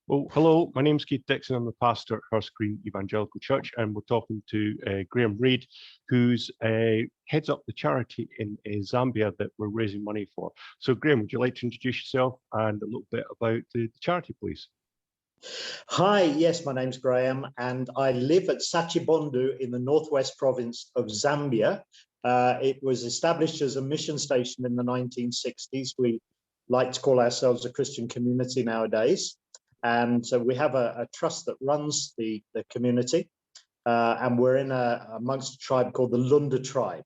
Well, hello, my name's Keith Dixon. I'm the pastor at Hurst Green Evangelical Church, and we're talking to Graham Reid, who's heads up the charity in Zambia that we're raising money for. So, Graham, would you like to introduce yourself and a little bit about the charity, please? Hi, yes, my name's Graham, and I live at Sachibondu in the northwest province of Zambia. It was established as a mission station in the 1960s. We like to call ourselves a Christian community nowadays. And so we have a trust that runs the community, and we're in amongst a tribe called the Lunda tribe.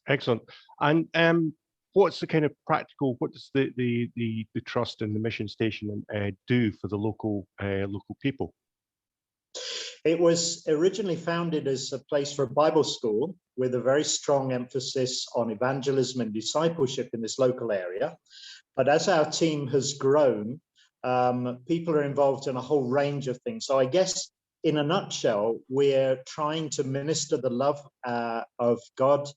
Excellent. And what's the kind of practical, what does the trust and the mission station do for the local people? It was originally founded as a place for a Bible school with a very strong emphasis on evangelism and discipleship in this local area. But as our team has grown, people are involved in a whole range of things. So I guess in a nutshell, we're trying to minister the love of God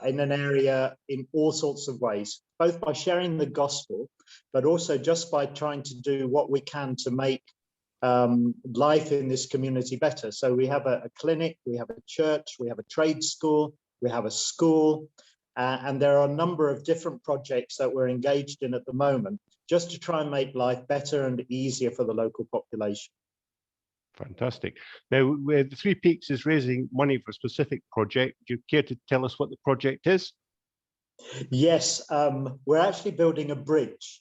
in an area in all sorts of ways, both by sharing the gospel, but also just by trying to do what we can to make life in this community better. So we have a clinic, we have a church, we have a trade school, we have a school, and there are a number of different projects that we're engaged in at the moment, just to try and make life better and easier for the local population. Fantastic. Now, the Three Peaks is raising money for a specific project. Do you care to tell us what the project is? Yes, we're actually building a bridge,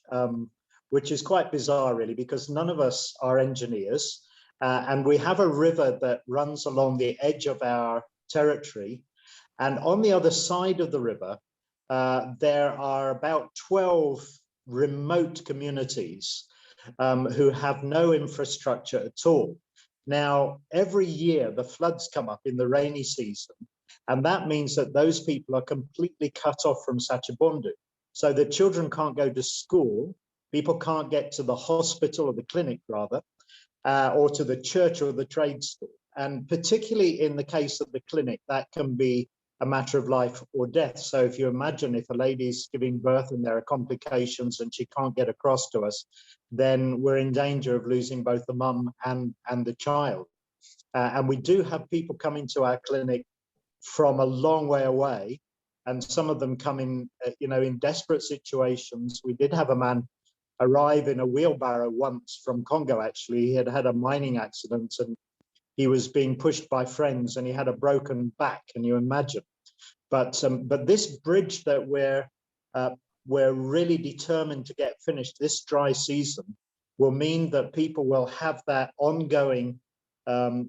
which is quite bizarre, really, because none of us are engineers. And we have a river that runs along the edge of our territory. And on the other side of the river, there are about 12 remote communities who have no infrastructure at all. Now, every year the floods come up in the rainy season, and that means that those people are completely cut off from Sachibondu. So the children can't go to school, people can't get to the hospital or the clinic rather, or to the church or the trade school. And particularly in the case of the clinic, that can be a matter of life or death. So if you imagine if a lady's giving birth and there are complications and she can't get across to us, then we're in danger of losing both the mum and the child. And we do have people coming to our clinic from a long way away, and some of them come in, in desperate situations. We did have a man arrive in a wheelbarrow once from Congo, actually. He had had a mining accident and he was being pushed by friends and he had a broken back, can you imagine? But this bridge that we're really determined to get finished this dry season will mean that people will have that ongoing,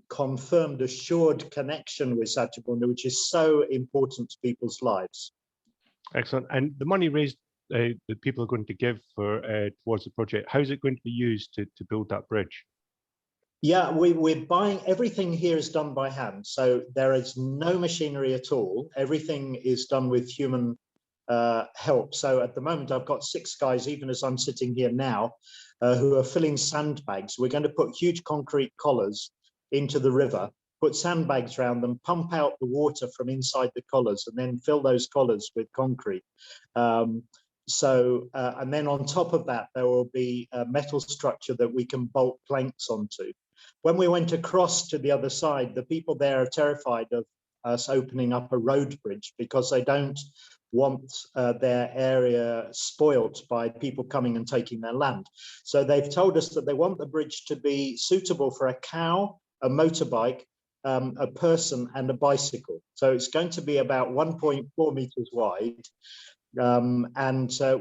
confirmed, assured connection with Sachibondu, which is so important to people's lives. Excellent. And the money raised that people are going to give for towards the project, how is it going to be used to build that bridge? Yeah, we're buying, everything here is done by hand. So there is no machinery at all. Everything is done with human help. So at the moment, I've got 6 guys, even as I'm sitting here now, who are filling sandbags. We're going to put huge concrete collars into the river, put sandbags around them, pump out the water from inside the collars, and then fill those collars with concrete. And then on top of that, there will be a metal structure that we can bolt planks onto. When we went across to the other side, the people there are terrified of us opening up a road bridge because they don't want their area spoilt by people coming and taking their land. So they've told us that they want the bridge to be suitable for a cow, a motorbike, a person and a bicycle. So it's going to be about 1.4 meters wide.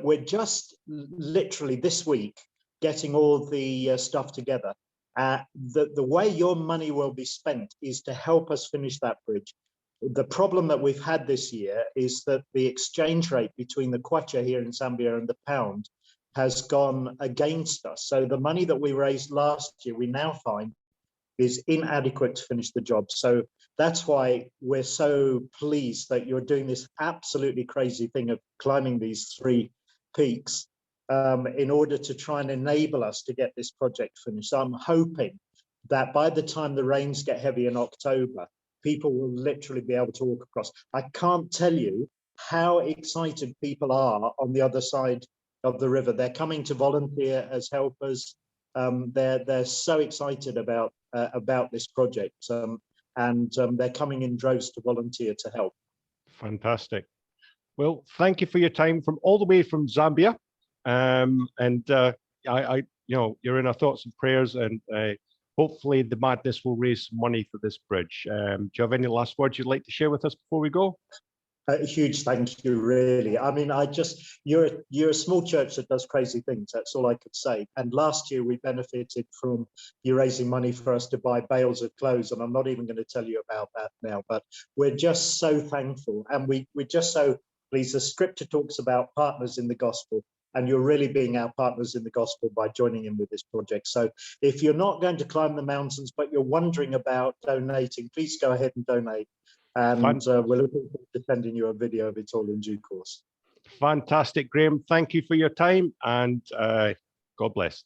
We're just literally this week getting all the stuff together. The way your money will be spent is to help us finish that bridge. The problem that we've had this year is that the exchange rate between the kwacha here in Zambia and the pound has gone against us. So the money that we raised last year, we now find is inadequate to finish the job. So that's why we're so pleased that you're doing this absolutely crazy thing of climbing these 3 peaks in order to try and enable us to get this project finished. So I'm hoping that by the time the rains get heavy in October, people will literally be able to walk across. I can't tell you how excited people are on the other side of the river. They're coming to volunteer as helpers. They're so excited about this project, and they're coming in droves to volunteer to help. Fantastic. Well, thank you for your time from all the way from Zambia. You're in our thoughts and prayers, and hopefully the madness will raise some money for this bridge. Do you have any last words you'd like to share with us before we go? A huge thank you, really. I mean, you're a small church that does crazy things. That's all I could say. And last year we benefited from you raising money for us to buy bales of clothes, and I'm not even going to tell you about that now. But we're just so thankful, and we're just so pleased. The scripture talks about partners in the gospel, and you're really being our partners in the gospel by joining in with this project. So if you're not going to climb the mountains, but you're wondering about donating, please go ahead and donate. And we're looking forward to sending you a video of it all in due course. Fantastic, Graham. Thank you for your time, and God bless.